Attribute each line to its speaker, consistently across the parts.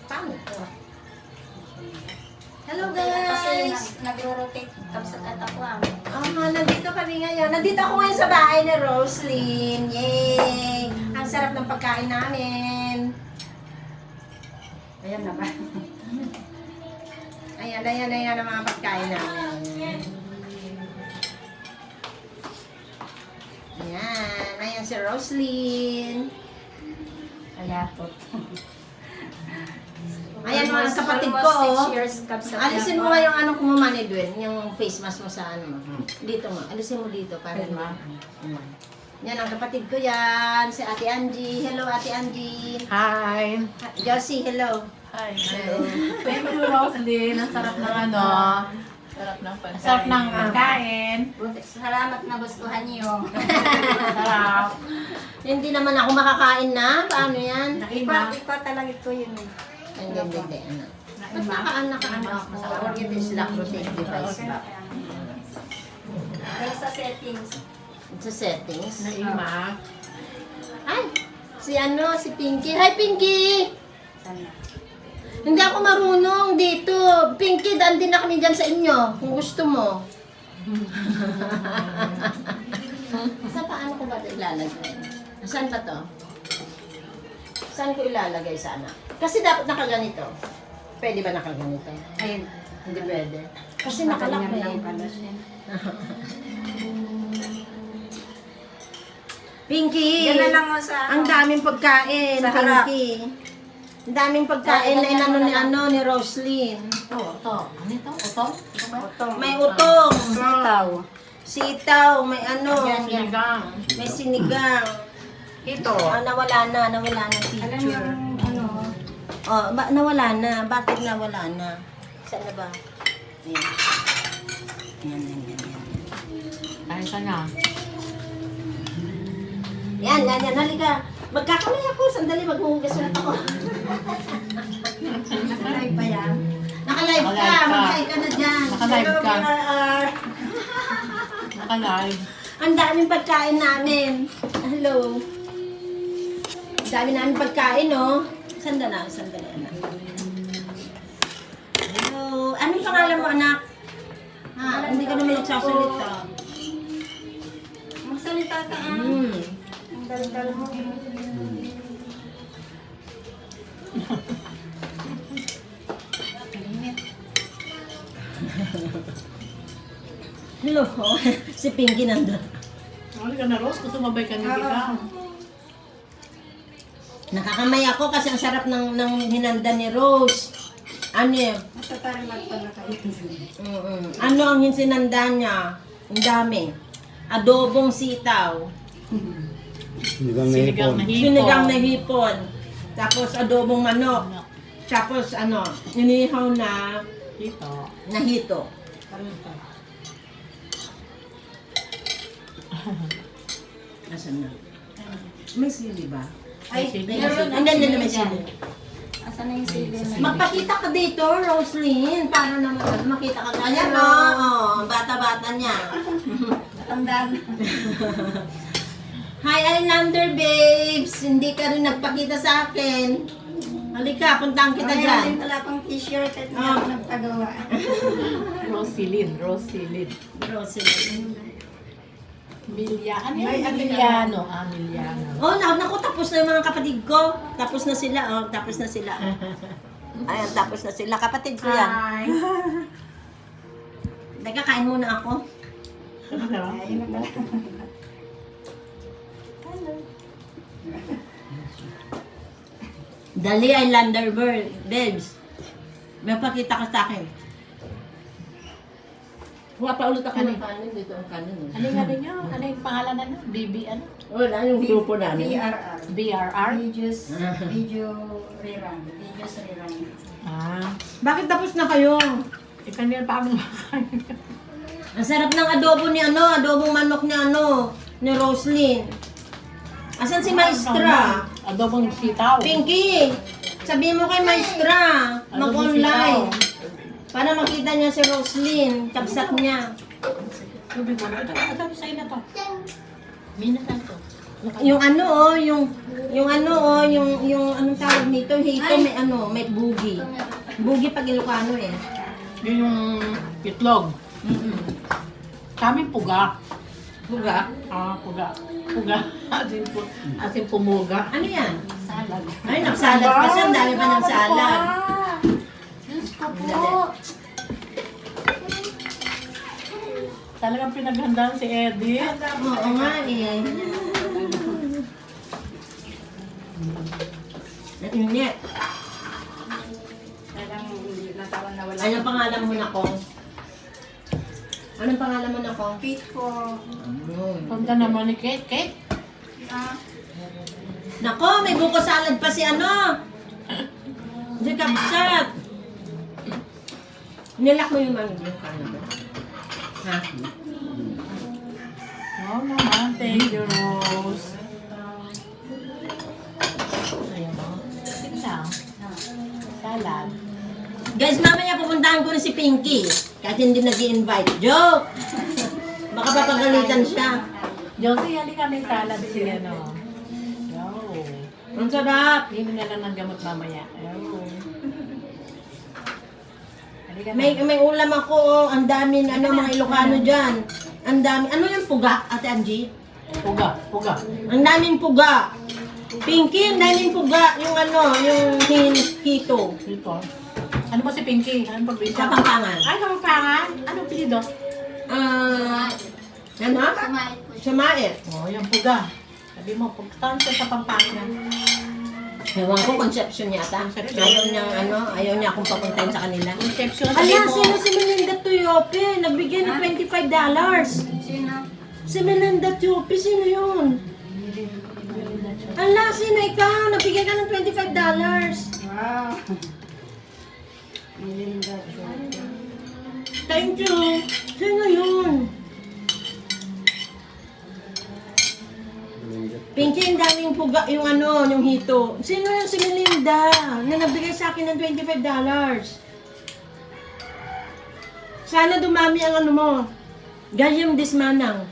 Speaker 1: Paano to? Hello guys!
Speaker 2: Nagro-rotate kapsat at ako
Speaker 1: Nandito kami ngayon. Nandito ako ngayon sa bahay ni Roslyn. Yay! Ang sarap ng pagkain namin.
Speaker 2: Ayan na ba?
Speaker 1: Ayan ang mga pagkain namin. Ayan si Roslyn.
Speaker 2: Kaya po.
Speaker 1: Ayan mga kapatid ko, oh.
Speaker 2: 6 years kapsat.
Speaker 1: Alisin mo nga yung ano kung mamani, Dwen, yung face mask mo sa ano mo. Dito mo, alisin mo dito para Yan ang kapatid ko yan, si Ate Angie. Hello Ate Angie.
Speaker 3: Hi!
Speaker 1: Josie, hello.
Speaker 3: Hi! Hello! Thank you, Rosalie. Ang sarap ng ano. Sarap ng pagkain. Sarap ng pagkain.
Speaker 2: Salamat na gustuhan niyo.
Speaker 3: Sarap.
Speaker 1: Hindi naman ako makakain na. Paano yan?
Speaker 2: Ikaw talaga ito yun eh.
Speaker 1: Hindi. Ano? Ba't naka-ano ako? It is lactose device ba?
Speaker 2: Pero sa settings.
Speaker 1: Sa settings.
Speaker 3: Naima.
Speaker 1: Ay! Si Pinky. Hi Pinky!
Speaker 2: Sana.
Speaker 1: Hindi ako marunong dito. Pinky, daan din na kami dyan sa inyo. Kung gusto mo. Sa paano ko ba ito ilalagay? Saan ba to? Saan ko ilalagay sana? Kasi dapat nakaganito. Pwede ba nakaganito?
Speaker 2: Ayun.
Speaker 1: Hindi pwede. Kasi nakalak na
Speaker 2: lang
Speaker 1: eh.
Speaker 2: pala siya.
Speaker 1: Pinky!
Speaker 2: Yan na lang mo sa
Speaker 1: Ang daming pagkain,
Speaker 2: Sa harap.
Speaker 1: Pinky. Ang daming pagkain na inano ni Roslyn.
Speaker 3: Ito. Ano ito? Ito? Ito ba?
Speaker 1: May utong,
Speaker 2: Sitaw.
Speaker 1: sitaw, may ano,
Speaker 3: Sinigang.
Speaker 1: may sinigang.
Speaker 3: Ito.
Speaker 1: Nawala na
Speaker 2: Alam niyo
Speaker 1: teacher.
Speaker 2: ano,
Speaker 1: Nawala na. Bakit nawala na? Saan na ba? Yan.
Speaker 3: Kain ka na.
Speaker 1: Yan. Halika. Magkakamay ako. Sandali, maghuhugas ulit ako.
Speaker 2: live pa yan.
Speaker 1: Nakalive ka.
Speaker 3: Nakalive ka.
Speaker 1: Mag-hi ka na dyan.
Speaker 3: Naka-live ka.
Speaker 1: VRR.
Speaker 3: Naka-live.
Speaker 1: Ang daming pagkain namin. Hello. Ang dami namin pagkain, no? Sandali. Hello. Anong pangalan mo, anak? Hindi ka naman nagsasalita.
Speaker 2: Magsalita ka ah. Ang galing-galing mo.
Speaker 1: Hello. Si Pinky nandun.
Speaker 3: Huli ka na, Rose. Gusto mabay ka na kita.
Speaker 1: Nakakamay ako kasi ang sarap ng hinanda ni Rose. Ano yun?
Speaker 2: Basta parang magpala kayo.
Speaker 1: Ano ang sinanda niya? Ang dami. Adobong sitaw.
Speaker 3: Sinigang na hipon.
Speaker 1: Sinigang na hipon. Tapos adobong manok. Tapos inihaw na
Speaker 3: Ito.
Speaker 1: hito. Asan na? May sili ba?
Speaker 2: Ay,
Speaker 1: Meron. Andyan may sili.
Speaker 2: Asan na yung sili?
Speaker 1: Magpakita ka dito, Roslyn. Para naman makita ka kanya, no? Bata-bata niya.
Speaker 2: Tandaan.
Speaker 1: Hi, Islander babes! Hindi ka rin nagpakita sa akin. Halika, puntahan kita
Speaker 2: Mayroon
Speaker 1: dyan.
Speaker 2: din pala akong t-shirt at hindi ako nagpagawa.
Speaker 3: Rosilin.
Speaker 1: Roslyn.
Speaker 3: Ano yung Emiliano? Emiliano.
Speaker 1: Oh, naku, tapos na yung mga kapatid ko. Tapos na sila, tapos na sila. Ayan, tapos na sila. Kapatid ko yan.
Speaker 3: Hi.
Speaker 1: Teka, kain muna ako.
Speaker 2: Ayun na pala.
Speaker 1: Dali, Islander babes. May pakita ka sa akin. Huwa pa ulit ako ng kanin. Dito ang kanin.
Speaker 3: Ano yung ano nyo? Ano yung pangalan na? BB ano?
Speaker 1: Wala, yung grupo namin.
Speaker 2: BRR.
Speaker 3: BRR?
Speaker 2: Video rerun. Videos rerun.
Speaker 1: Bakit tapos na kayo?
Speaker 3: Kanina pa kami makain.
Speaker 1: Ang sarap ng adobo ni adobong manok ni Roslyn. Asan si Maestra?
Speaker 3: Adobong sitaw.
Speaker 1: Pinky, sabihin mo kay Maestra, mag-online. Para makita niya si Roslyn, kapsat niya.
Speaker 3: Tubig mo. Ito sa'yo na to. Minatan to.
Speaker 1: Yung ano oh, yung ano oh, yung anong tawag nito, hito may ano, may bugi. Bugi pag Ilocano eh.
Speaker 3: Yun yung itlog. Sa amin puga.
Speaker 1: Buga?
Speaker 3: Ah, puga. Puga. Asin pumuga.
Speaker 1: Ano yan?
Speaker 2: Salad.
Speaker 1: Ay, nagsalad pa siya. Ang dami pa ng salad.
Speaker 2: Diyos ko po.
Speaker 3: Talagang pinaghandaan si Eddie.
Speaker 1: Oo nga eh. Init.
Speaker 2: Talagang natawan na wala.
Speaker 1: Anong pangalan mo na kong? Anong pangalan mo na kong?
Speaker 2: Pit ko.
Speaker 3: Punta naman ni Kate. Kate?
Speaker 2: Ah,
Speaker 1: Nako, may buko salad pa si ano. Di kapsat. Nilak mo yung mga yung kano ba? Ha?
Speaker 3: Oo naman. Thank you, Rose. Ayun o. Tingnan. Salad.
Speaker 1: Guys, mamaya pupuntahan ko na si Pinky. Kahit hindi nag-i-invite. Joke! Baka papagalitan siya.
Speaker 3: Josie, halika may salad si ano. Yo.
Speaker 1: Ang sarap.
Speaker 3: Hindi na lang ng gamot mamaya. Yo. Halika na.
Speaker 1: May ulam ako, oh. Ang dami ano, mga Ilocano dyan. Ang dami. Ano yung puga, Ate Angie?
Speaker 3: Puga. Puga.
Speaker 1: Ang daming puga. Pinky, ang daming puga. Yung ano, yung hito.
Speaker 3: Dito. Ano ba si Pinky? Anong pagbisa?
Speaker 1: Sa Pampangan.
Speaker 3: Ay, Kapampangan? Anong pilido?
Speaker 1: Ano?
Speaker 2: sumait po siya.
Speaker 1: Sumait.
Speaker 3: Oh, yung puga. Sabi mo, pagtaan siya sa Pampangan.
Speaker 1: Ewan ko, conception yata. Ayaw niya, ano, ayaw niya akong papuntahin sa kanila.
Speaker 3: Conception.
Speaker 1: Ala, sino si Melinda Tuyope? Nagbigay ng $25.
Speaker 2: Sino?
Speaker 1: Si Melinda Tuyope, sino yun? Ala, sino ikaw? Nagbigay ka ng $25.
Speaker 2: Wow. Melinda.
Speaker 1: Thank you. Sino yun? Pinky, ang daming puga, yung ano, yung hito. Sino yun si Melinda? Na nagbigay sa akin ng $25. Sana dumami ang ano mo. Gayam Dismanang.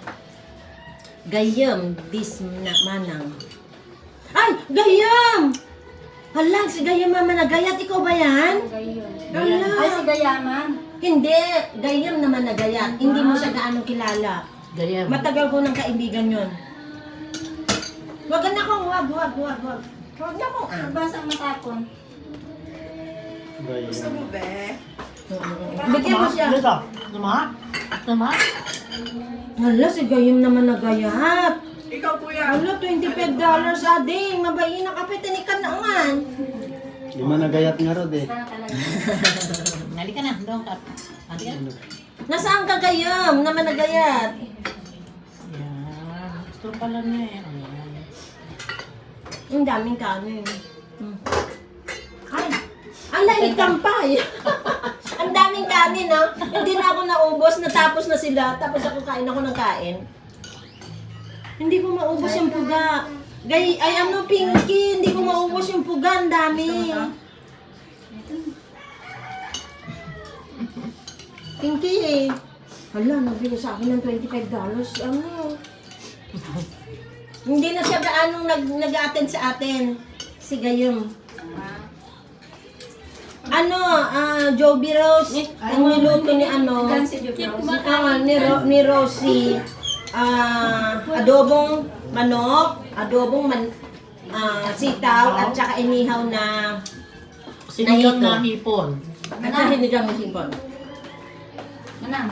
Speaker 1: Gayam Dismanang. Ay! Gayam! Hala, si Gayam Mama na Gayat. Ikaw ba yan? Hala.
Speaker 2: Ay, si Gayaman.
Speaker 1: Hindi. Gayam naman na Gayat. Hindi mo siya gaano kilala.
Speaker 3: Gayam.
Speaker 1: Matagal ko ng kaibigan yun. Wag na akong, wag. Wag na akong,
Speaker 2: Nabasa ang matapon.
Speaker 4: Gusto mo ba?
Speaker 1: Bigyan mo siya.
Speaker 3: Dito. Tuma? Tuma?
Speaker 1: Hala, si Gayam naman na Gayat.
Speaker 4: Ikaw kuya.
Speaker 1: Hala, $25 ading. Mabayi na kape, tinikan na man.
Speaker 4: Di man nagayat nga rod eh.
Speaker 2: Sana talaga.
Speaker 3: Halika na. Doon ka. Halika.
Speaker 1: Nasaan ka Gayam naman na Gayat?
Speaker 3: Yan. Gusto pala niya eh. Ayan.
Speaker 1: Ang daming kanin. Ay, ang lamig kampay. Ang daming kanin, ha? Hindi na ako naubos, natapos na sila. Tapos ako kain ako ng kain. Hindi ko maubos yung puga. Ay ano, Pinky, hindi ko maubos yung puga. Ang dami. Pinky, eh. Hala, nagbigay sa akin ng $25. Ano? Hindi na siya gaanong nag-attend sa atin. Si Gayum. Ano, Joby Rose, ang niluto ni ano,
Speaker 2: Gan si Joby Rose.
Speaker 1: ni Rosie, adobong manok, sitaw, at saka inihaw na
Speaker 3: Sinigang
Speaker 1: hito.
Speaker 3: na hipon.
Speaker 1: At saka sinigang na sipon.
Speaker 2: Manang.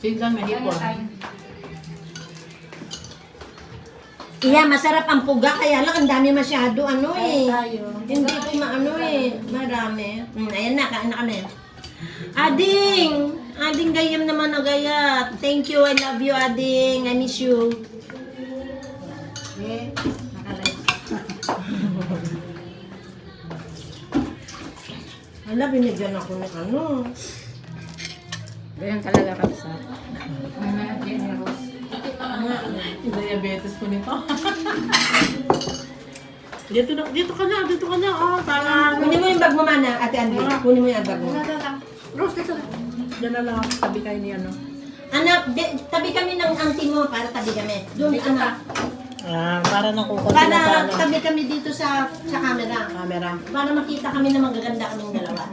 Speaker 3: Sinigang na hipon.
Speaker 1: Iya, masarap ang puga, kaya lang ang dami masyado, ano eh.
Speaker 2: Tayo.
Speaker 1: Hindi ko maano eh, marami. Ayan na, kain na kami. Ading Gayam naman na Gayat. Thank you, I love you Ading, I miss you.
Speaker 2: Eh, nakalive.
Speaker 1: Hala, binigyan ako ng ano.
Speaker 2: Ganyan talaga kapsa. Generous.
Speaker 3: Yung diabetes ko nito. Dito ka na. Oh, para...
Speaker 1: Kunin mo yung bag mo, Mana, Ate Andy. Kunin mo yung bag mo.
Speaker 3: Rose, dito na. Diyan na lang ako sabi kayo ni ano.
Speaker 1: Anak, tabi kami ng auntie mo para tabi kami. Doon,
Speaker 2: Dito
Speaker 1: anak.
Speaker 5: Para nakukonti na
Speaker 1: Para
Speaker 5: sana.
Speaker 1: tabi kami dito sa camera.
Speaker 5: Camera.
Speaker 1: Para makita kami na magaganda kaming dalawa.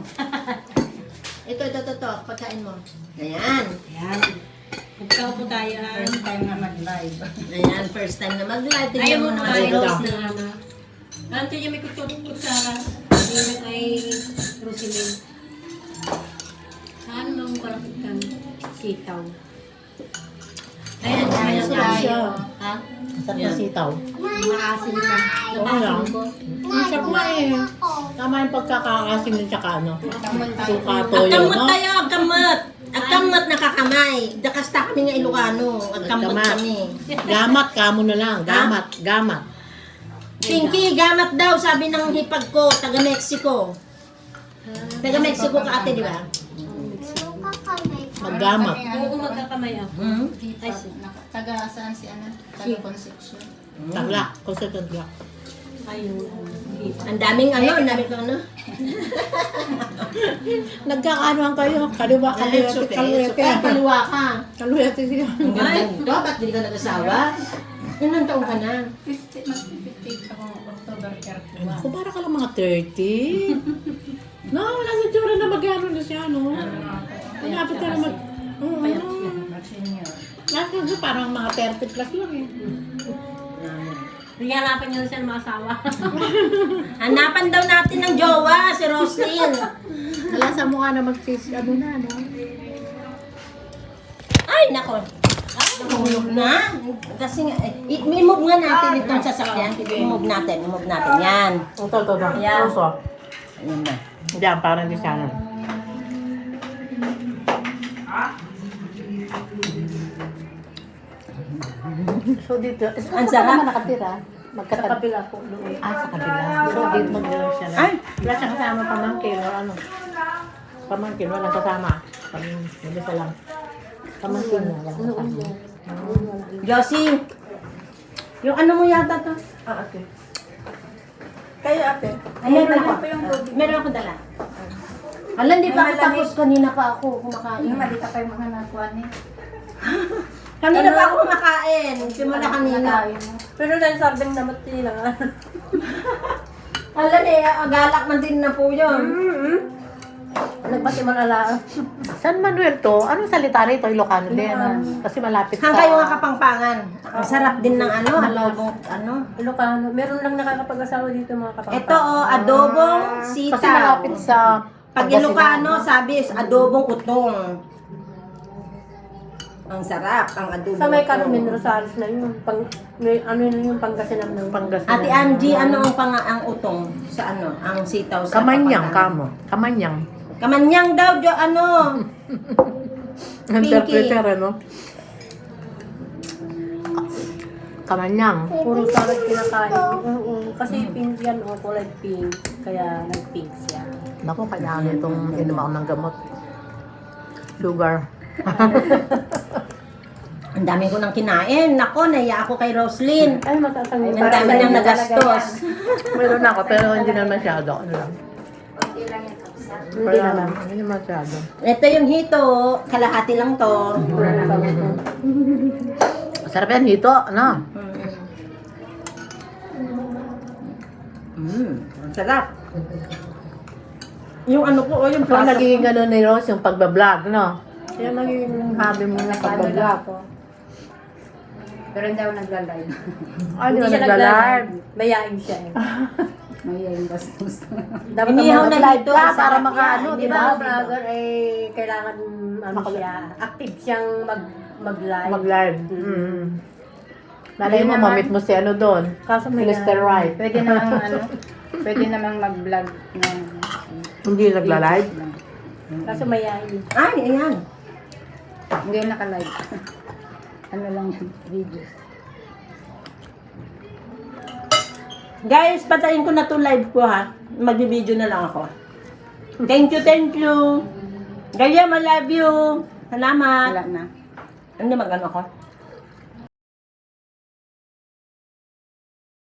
Speaker 1: ito, pagkain mo. Ayan.
Speaker 2: Ayan. Magkaupo tayo. First time na mag-live.
Speaker 1: Ayan, first time na mag-live.
Speaker 2: Ayaw
Speaker 1: Tingnan
Speaker 2: mo
Speaker 1: mo
Speaker 2: na
Speaker 1: naman si
Speaker 2: kayo.
Speaker 1: Rose.
Speaker 2: Nanto niya may kutsara. Hindi kay Rosilyn. Saan mo ko lang kang sitaw?
Speaker 1: Ayan,
Speaker 3: Kain
Speaker 1: ayan
Speaker 3: tayo.
Speaker 2: Ha?
Speaker 5: Sarap na sitaw.
Speaker 2: Maasin ka.
Speaker 5: Oo lang. Ang sarap nga eh. Tama yung pagkakaasim din tsaka ano. Suka, toyo,
Speaker 1: Agkamot
Speaker 5: no?
Speaker 1: tayo, agkamot. Agkamot nakakamay. Dakasta kami nga Ilocano. Agkamot
Speaker 5: Agkamot.
Speaker 1: kami.
Speaker 5: Gamat, kamo na lang. Gamat.
Speaker 1: Pinky, gamat daw, sabi ng hipag ko, taga Mexico. Taga Mexico ka ate, di ba?
Speaker 5: Maggamat.
Speaker 2: Oo, magkakamay ako.
Speaker 1: Hmm?
Speaker 2: Ay,
Speaker 3: Taga saan si ano? Taga Concepcion.
Speaker 5: Taglak. Constituent lock.
Speaker 2: ayun.
Speaker 1: Ang daming ano, ang daming ano.
Speaker 5: Nagkakaanoan kayo. Kaliwa, kaluyate.
Speaker 1: Kaliwa ka.
Speaker 5: Kaluyate siya.
Speaker 1: Ang ganda. Ba't di ka nag-asawa? Ilang taong ka na?
Speaker 3: 50 ako October 31.
Speaker 5: Ako, para ka lang mga 30. No, wala sa tsura na mag-ano na siya, no? Malapit ka na mag... Oo.
Speaker 3: Mag-senior.
Speaker 5: Lahat yun, parang mga 30 plus lang eh.
Speaker 2: Hihanapan niyo na siya ng mga asawa.
Speaker 1: Hanapan daw natin ng jowa, si Roslyn.
Speaker 5: Wala sa mukha na magsis, ano na, no?
Speaker 1: Ay, nako. Nahulog na. Kasi nga, i-move nga natin itong sasakyan. I-move natin. Yan.
Speaker 5: Ito.
Speaker 1: Ayan.
Speaker 5: Puso.
Speaker 1: Ayan na.
Speaker 5: Diyan, parang di sana. So dito,
Speaker 1: Ang sarap.
Speaker 5: naman nakatira?
Speaker 2: Sa kabila po doon.
Speaker 5: Sa kabila. So dito mag-ano siya na.
Speaker 1: Ay!
Speaker 5: Wala siyang kasama pamangkin o ano. Pamangkin, walang kasama. Mag-isa lang. Pamangkin mo, walang kasama.
Speaker 1: Josie, yung ano mo yata to? Ate. Kayo, ate. Ay, meron ako. Meron ako dala. Alam, di pa ako tapos. Kanina pa ako kumakain.
Speaker 3: Malita pa yung mga nakuha niya.
Speaker 1: Kanina pa ako kumakain. Simula kanina.
Speaker 2: Pero dahil sardeng namat nila.
Speaker 1: Alam galak man din na po yun.
Speaker 2: Nagbati man ala.
Speaker 5: San Manuel to? Anong salita rito? Ilocano din. Kasi malapit sa...
Speaker 1: Hang kayo nga kapangpangan. Ang sarap din ng ano, adobong ano.
Speaker 2: Ilocano. Meron lang nakakapag-asawa dito mga kapatid.
Speaker 1: Ito adobong
Speaker 5: Kasi
Speaker 1: sitaw.
Speaker 5: malapit sa...
Speaker 1: Pag Ilocano, sabi is adobong utong. Ang sarap, ang adobong
Speaker 2: Sa may
Speaker 1: utong.
Speaker 2: Carmen Rosales na yun. May ano na yung Pangasinan ng
Speaker 5: Pangasinan.
Speaker 1: Ate Angie, ano ang utong sa ano? Ang sitaw sa
Speaker 5: Kamanyang,
Speaker 1: Kapampangan?
Speaker 5: kamo. Kamanyang.
Speaker 1: Kamanyang daw, ano?
Speaker 5: Interpreter, ano? Kamanyang.
Speaker 2: puro salad kinakain. Oo. Kasi pink yan o kulay pink. Kaya nag-pink siya.
Speaker 5: Naku, kailangan itong inom ako ng gamot. Sugar.
Speaker 1: Ang dami ko nang kinain. Nako, naiya ako kay Roslyn.
Speaker 2: Ay, mataas ang
Speaker 1: Ang dami niyang nagastos.
Speaker 5: Meron ako, pero hindi na masyado. Ano lang.
Speaker 2: Hindi naman.
Speaker 5: Hindi masyado.
Speaker 1: Ito yung hito. Kalahati lang to.
Speaker 5: Sarap yan dito, ano?
Speaker 1: Ang sarap. Yung ano ko, yung
Speaker 5: So, nagiging gano'n ni Rose yung pagbablog, no? Yan nagiging hobby mo na pagbablog.
Speaker 3: Pero hindi ako nagla-live.
Speaker 5: Ay, di
Speaker 2: Hindi
Speaker 5: ba
Speaker 2: siya
Speaker 5: nagla-live?
Speaker 2: nagla-live. Mayain siya eh.
Speaker 3: May yung bastos.
Speaker 2: Dapat
Speaker 1: Inihaw
Speaker 2: ang
Speaker 1: na
Speaker 2: mga
Speaker 1: dito.
Speaker 5: ka para
Speaker 1: Sarap
Speaker 5: makaano,
Speaker 1: yan.
Speaker 2: Di ba, vlogger eh, kailangan ano siya, active siyang mag-live.
Speaker 5: Mag-live. Nalay mo, mamit mo si ano doon.
Speaker 2: Kaso may
Speaker 5: Mr. Right.
Speaker 3: Pwede namang ano, pwede namang mag-vlog ng
Speaker 5: Hindi nagla-live.
Speaker 2: Kaso mayain.
Speaker 1: Ay, ayan.
Speaker 3: Hindi yung naka-live. Ano lang yan, video.
Speaker 1: Guys, patayin ko na to live ko ha. Mag-video na lang ako. Thank you. Gaya, I love you. Salamat.
Speaker 3: Wala na.
Speaker 1: Hindi mag-ano ko.